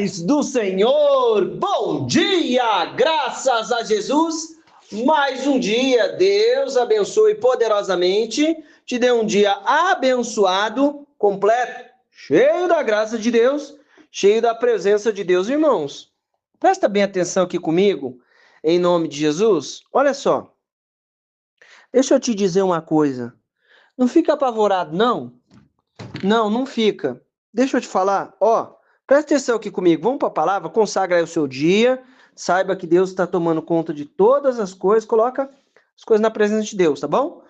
paz do Senhor, bom dia, graças a Jesus, mais um dia, Deus abençoe poderosamente, te dê um dia abençoado, completo, cheio da graça de Deus, cheio da presença de Deus, irmãos. Presta bem atenção aqui comigo, em nome de Jesus, olha só, deixa eu te dizer uma coisa, não fica apavorado não fica, deixa eu te falar, presta atenção aqui comigo, vamos para a palavra, consagra aí o seu dia, saiba que Deus está tomando conta de todas as coisas, coloca as coisas na presença de Deus, tá bom?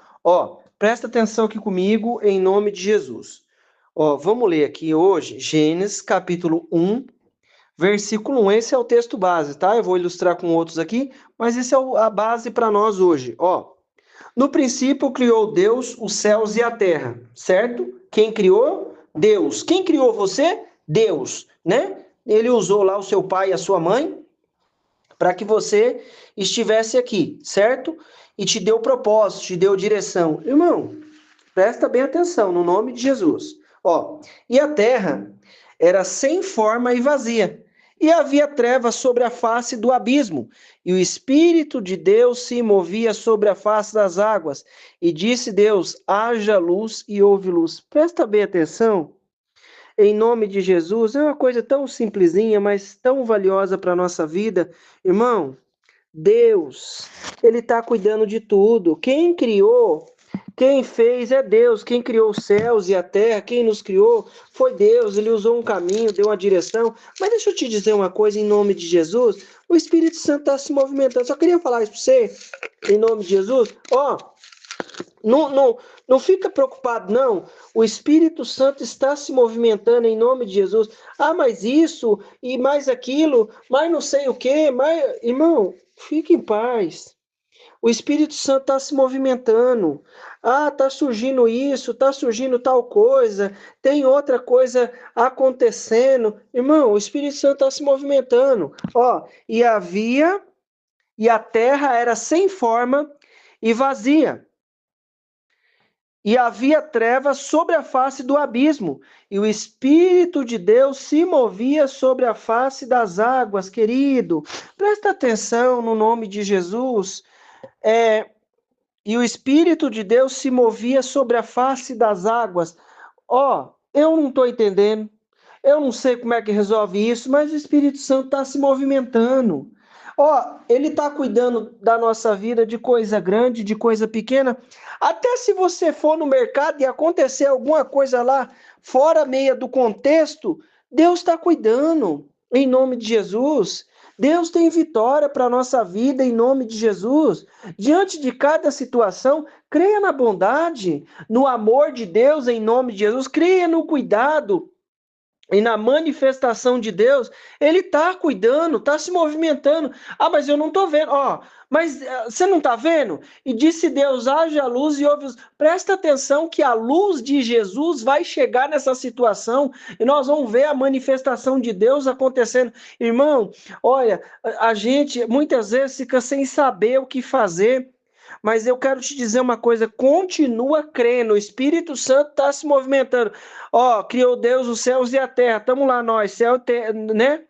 Presta atenção aqui comigo, em nome de Jesus. Vamos ler aqui hoje, Gênesis capítulo 1, versículo 1, esse é o texto base, tá? Eu vou ilustrar com outros aqui, mas esse é a base para nós hoje, No princípio criou Deus os céus e a terra, certo? Quem criou? Deus. Quem criou você? Deus, né? Ele usou lá o seu pai e a sua mãe para que você estivesse aqui, certo? E te deu propósito, te deu direção. Irmão, presta bem atenção, no nome de Jesus. E a terra era sem forma e vazia, e havia trevas sobre a face do abismo, e o Espírito de Deus se movia sobre a face das águas. E disse Deus, haja luz, e houve luz. Presta bem atenção, em nome de Jesus, é uma coisa tão simplesinha, mas tão valiosa para a nossa vida. Irmão, Deus, Ele está cuidando de tudo. Quem criou, quem fez é Deus. Quem criou os céus e a terra, quem nos criou foi Deus. Ele usou um caminho, deu uma direção. Mas deixa eu te dizer uma coisa em nome de Jesus. O Espírito Santo está se movimentando. Só queria falar isso para você, em nome de Jesus. Não fica preocupado, não. O Espírito Santo está se movimentando em nome de Jesus. Mas isso e mais aquilo, mas não sei o quê. Irmão, fique em paz. O Espírito Santo está se movimentando. Está surgindo isso, está surgindo tal coisa, tem outra coisa acontecendo. Irmão, o Espírito Santo está se movimentando. E a terra era sem forma e vazia. E havia trevas sobre a face do abismo, e o Espírito de Deus se movia sobre a face das águas, querido. Presta atenção no nome de Jesus. E o Espírito de Deus se movia sobre a face das águas. Eu não estou entendendo. Eu não sei como é que resolve isso, mas o Espírito Santo está se movimentando. Ele está cuidando da nossa vida de coisa grande, de coisa pequena. Até se você for no mercado e acontecer alguma coisa lá fora meia do contexto, Deus está cuidando, em nome de Jesus. Deus tem vitória para a nossa vida, em nome de Jesus. Diante de cada situação, creia na bondade, no amor de Deus, em nome de Jesus. Creia no cuidado e na manifestação de Deus. Ele está cuidando, está se movimentando. Mas eu não estou vendo. Mas você não está vendo? E disse Deus, haja luz e houve luz. Presta atenção que a luz de Jesus vai chegar nessa situação e nós vamos ver a manifestação de Deus acontecendo. Irmão, olha, a gente muitas vezes fica sem saber o que fazer. Mas eu quero te dizer uma coisa, continua crendo, o Espírito Santo está se movimentando. Criou Deus os céus e a terra, estamos lá nós, céu e terra, né?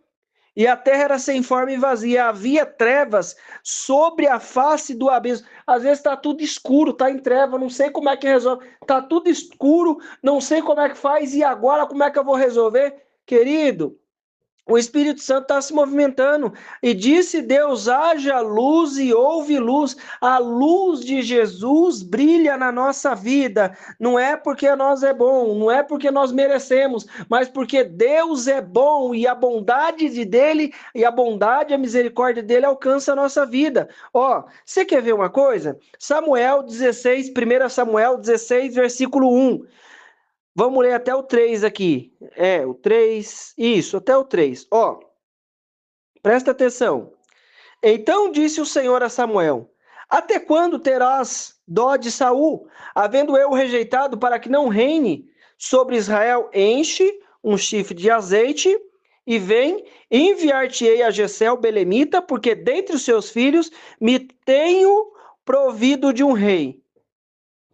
E a terra era sem forma e vazia, havia trevas sobre a face do abismo. Às vezes está tudo escuro, está em treva, não sei como é que resolve. Está tudo escuro, não sei como é que faz, e agora como é que eu vou resolver? Querido, o Espírito Santo está se movimentando. E disse Deus, haja luz e houve luz. A luz de Jesus brilha na nossa vida. Não é porque nós é bom, não é porque nós merecemos, mas porque Deus é bom e a bondade dele e a bondade, a misericórdia dele alcança a nossa vida. Você quer ver uma coisa? Samuel 16, 1 Samuel 16, versículo 1. Vamos ler até o 3 aqui. O 3, isso, até o 3. Presta atenção. Então disse o Senhor a Samuel, até quando terás dó de Saul, havendo eu rejeitado para que não reine sobre Israel? Enche um chifre de azeite e vem, enviar-te-ei a Jessé, o belemita, porque dentre os seus filhos me tenho provido de um rei.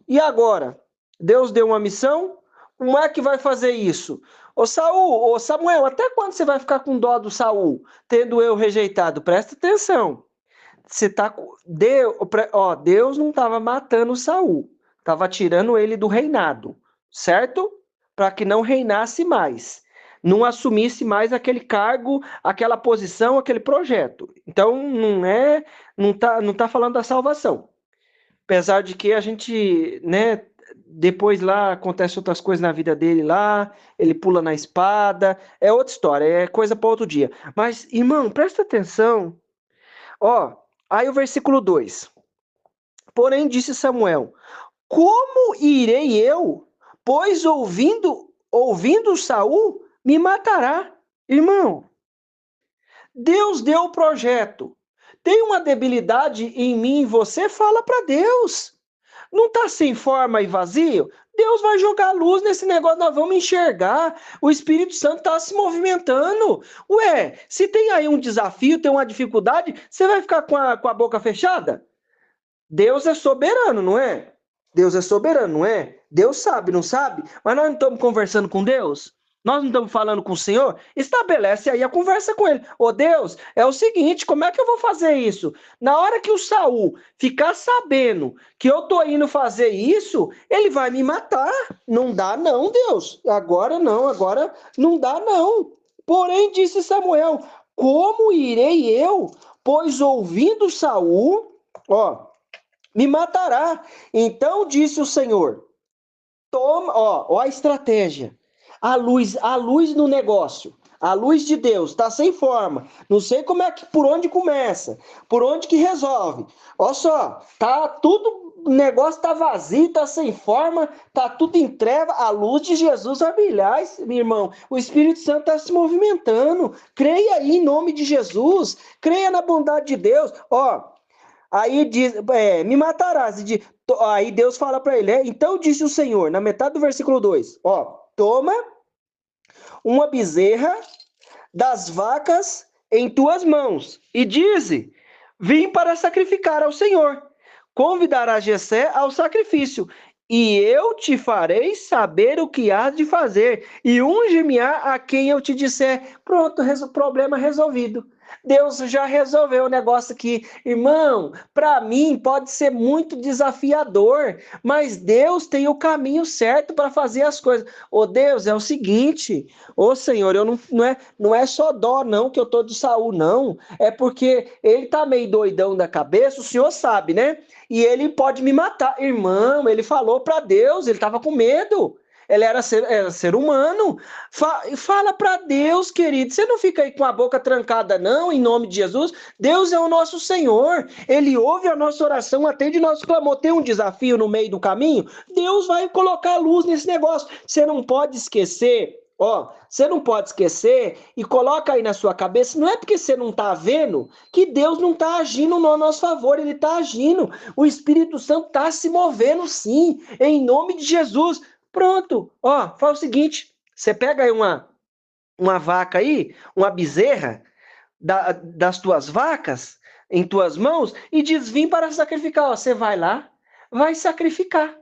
E agora? Deus deu uma missão? Como é que vai fazer isso? Ô Saul, ô Samuel, até quando você vai ficar com dó do Saul, tendo eu rejeitado? Presta atenção. Você tá Deus não estava matando Saul, estava tirando ele do reinado, certo? Para que não reinasse mais, não assumisse mais aquele cargo, aquela posição, aquele projeto. Então não tá falando da salvação. Apesar de que a gente, né, depois lá acontece outras coisas na vida dele lá, ele pula na espada, é outra história, é coisa para outro dia. Mas, irmão, presta atenção. Ó, aí o versículo 2. Porém disse Samuel: Como irei eu? Pois ouvindo Saul, me matará. Irmão, Deus deu o projeto. Tem uma debilidade em mim, você fala para Deus. Não está sem forma e vazio? Deus vai jogar luz nesse negócio, nós vamos enxergar. O Espírito Santo está se movimentando. Ué, se tem aí um desafio, tem uma dificuldade, você vai ficar com a boca fechada? Deus é soberano, não é? Deus é soberano, não é? Deus sabe, não sabe? Mas nós não estamos conversando com Deus? Nós não estamos falando com o Senhor? Estabelece aí a conversa com ele. Ô Deus, é o seguinte, como é que eu vou fazer isso? Na hora que o Saul ficar sabendo que eu estou indo fazer isso, ele vai me matar. Não dá não, Deus. Agora não dá não. Porém, disse Samuel, como irei eu? Pois ouvindo Saul, me matará. Então disse o Senhor, toma, ó a estratégia. A luz no negócio. A luz de Deus está sem forma. Não sei como é que por onde começa, por onde que resolve. Olha só, tá tudo, o negócio tá vazio, tá sem forma, tá tudo em treva. A luz de Jesus vai brilhar, meu irmão. O Espírito Santo está se movimentando. Creia aí em nome de Jesus. Creia na bondade de Deus. Aí diz, me matarás. Aí Deus fala para ele, então disse o Senhor, na metade do versículo 2, toma uma bezerra das vacas em tuas mãos e dize, vim para sacrificar ao Senhor. Convidará Jessé ao sacrifício e eu te farei saber o que hás de fazer e unge-me-á a quem eu te disser. Pronto, problema resolvido. Deus já resolveu o negócio aqui. Irmão, para mim pode ser muito desafiador, mas Deus tem o caminho certo para fazer as coisas. Ô Deus, é o seguinte, ô Senhor, eu não é só dó não que eu tô de Saul, não. É porque ele tá meio doidão da cabeça, o Senhor sabe, né? E ele pode me matar. Irmão, ele falou para Deus, ele estava com medo. Ele era ser humano. Fala para Deus, querido. Você não fica aí com a boca trancada, não, em nome de Jesus. Deus é o nosso Senhor. Ele ouve a nossa oração, atende nosso clamor. Tem um desafio no meio do caminho? Deus vai colocar luz nesse negócio. Você não pode esquecer. Você não pode esquecer e coloca aí na sua cabeça, não é porque você não está vendo que Deus não está agindo no nosso favor, Ele está agindo. O Espírito Santo está se movendo sim, em nome de Jesus. Pronto, faz o seguinte, você pega aí uma vaca aí, uma bezerra das tuas vacas em tuas mãos e diz, vim para sacrificar. Você vai lá, vai sacrificar.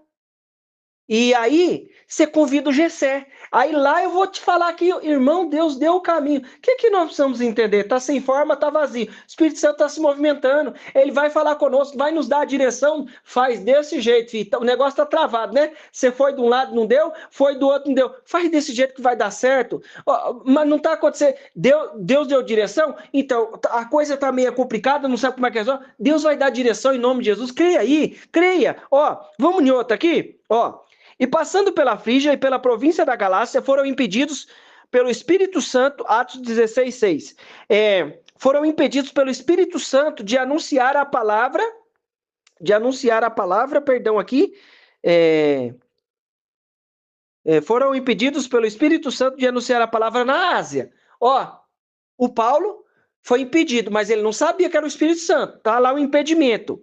E aí, você convida o Jessé. Aí lá eu vou te falar que, irmão, Deus deu o caminho. O que nós precisamos entender? Está sem forma, está vazio. O Espírito Santo está se movimentando. Ele vai falar conosco, vai nos dar a direção. Faz desse jeito, filho. O negócio está travado, né? Você foi de um lado, não deu. Foi do outro, não deu. Faz desse jeito que vai dar certo. Mas não está acontecendo. Deus deu direção? Então, a coisa está meio complicada, não sabe como é que resolve. Deus vai dar direção em nome de Jesus. Creia aí, creia. Vamos em outra aqui? E passando pela Frígia e pela província da Galácia, foram impedidos pelo Espírito Santo, Atos 16:6. Foram impedidos pelo Espírito Santo de anunciar a palavra, foram impedidos pelo Espírito Santo de anunciar a palavra na Ásia. O Paulo foi impedido, mas ele não sabia que era o Espírito Santo. Tá lá o impedimento.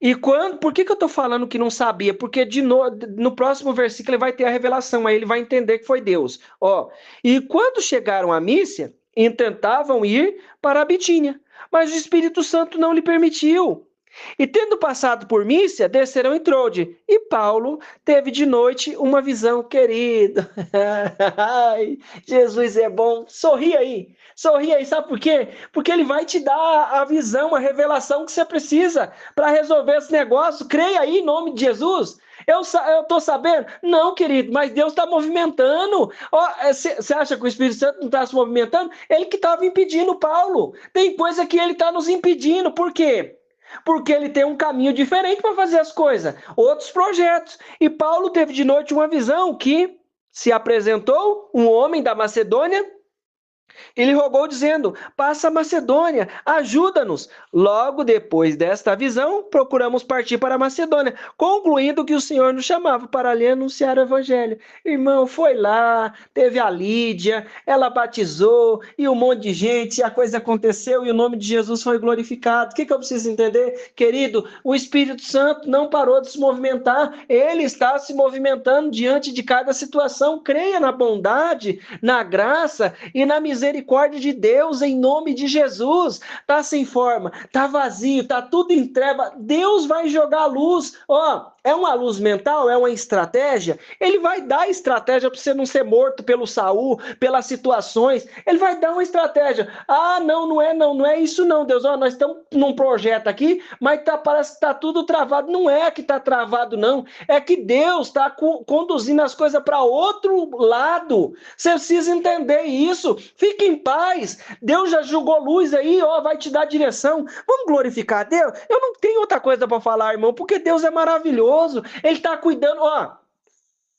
E por que eu estou falando que não sabia? Porque no próximo versículo ele vai ter a revelação, aí ele vai entender que foi Deus. E quando chegaram a Mísia, intentavam ir para a Bitínia, mas o Espírito Santo não lhe permitiu. E tendo passado por Mísia, desceram em Trode. E Paulo teve de noite uma visão, querido. Ai, Jesus é bom. Sorri aí, sabe por quê? Porque ele vai te dar a visão, a revelação que você precisa para resolver esse negócio. Creia aí em nome de Jesus. Eu estou sabendo? Não, querido, mas Deus está movimentando. Você acha que o Espírito Santo não está se movimentando? Ele que estava impedindo Paulo. Tem coisa que ele está nos impedindo. Por quê? Porque ele tem um caminho diferente para fazer as coisas, outros projetos. E Paulo teve de noite uma visão que se apresentou um homem da Macedônia. Ele rogou dizendo: passa a Macedônia, ajuda-nos. Logo depois desta visão, procuramos partir para a Macedônia, concluindo que o Senhor nos chamava para ali anunciar o evangelho. Irmão, foi lá, teve a Lídia, ela batizou, e um monte de gente, e a coisa aconteceu, e o nome de Jesus foi glorificado. O que eu preciso entender? Querido, o Espírito Santo não parou de se movimentar, ele está se movimentando diante de cada situação. Creia na bondade, na graça e na misericórdia de Deus, em nome de Jesus. Tá sem forma, tá vazio, tá tudo em treva. Deus vai jogar luz. É uma luz mental, é uma estratégia. Ele vai dar estratégia para você não ser morto pelo Saul, pelas situações. Ele vai dar uma estratégia. Não é isso não, Deus. Nós estamos num projeto aqui, mas parece que está tudo travado. Não é que está travado, não. É que Deus está conduzindo as coisas para outro lado. Você precisa entender isso. Fique em paz. Deus já jogou luz aí, vai te dar direção. Vamos glorificar a Deus? Eu não tenho outra coisa para falar, irmão, porque Deus é maravilhoso. Ele está cuidando,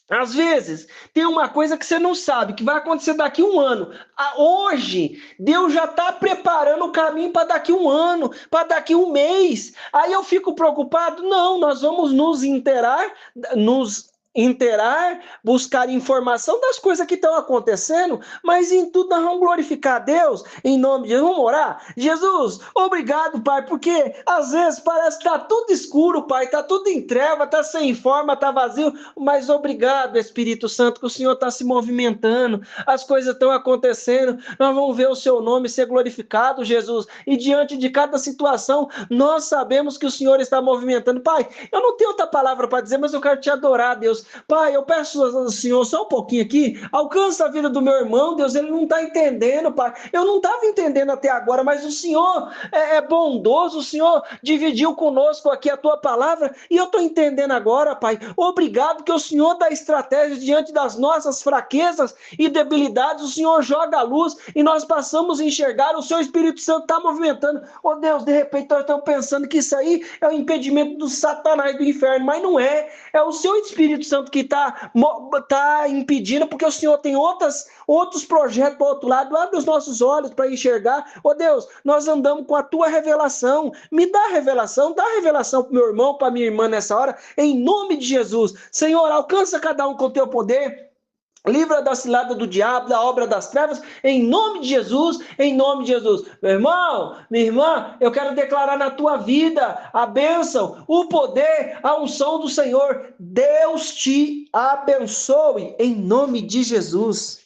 às vezes, tem uma coisa que você não sabe, que vai acontecer daqui a um ano. Hoje, Deus já está preparando o caminho para daqui a um ano, para daqui a um mês. Aí eu fico preocupado? Não, nós vamos nos inteirar, buscar informação das coisas que estão acontecendo, mas em tudo nós vamos glorificar a Deus, em nome de Jesus. Vamos orar? Jesus, obrigado, Pai, porque às vezes parece que está tudo escuro, Pai, está tudo em treva, está sem forma, está vazio, mas obrigado, Espírito Santo, que o Senhor está se movimentando, as coisas estão acontecendo, nós vamos ver o seu nome ser glorificado, Jesus, e diante de cada situação, nós sabemos que o Senhor está movimentando. Pai, eu não tenho outra palavra para dizer, mas eu quero te adorar, Deus. Pai, eu peço ao Senhor só um pouquinho aqui, alcança a vida do meu irmão, Deus, ele não está entendendo, Pai. Eu não estava entendendo até agora, mas o Senhor é bondoso, o Senhor dividiu conosco aqui a tua palavra e eu estou entendendo agora, Pai. Obrigado que o Senhor dá estratégia diante das nossas fraquezas e debilidades, o Senhor joga a luz e nós passamos a enxergar, o seu Espírito Santo está movimentando. Deus, de repente nós estamos pensando que isso aí é o impedimento do Satanás do inferno, mas não é. É o seu Espírito Santo que está impedindo, porque o Senhor tem outros projetos para o outro lado. Abre os nossos olhos para enxergar. Deus, nós andamos com a tua revelação. Me dá a revelação, dá a revelação para o meu irmão, para minha irmã nessa hora, em nome de Jesus. Senhor, alcança cada um com o teu poder. Livra da cilada do diabo, da obra das trevas, em nome de Jesus, em nome de Jesus. Meu irmão, minha irmã, eu quero declarar na tua vida a bênção, o poder, a unção do Senhor. Deus te abençoe, em nome de Jesus.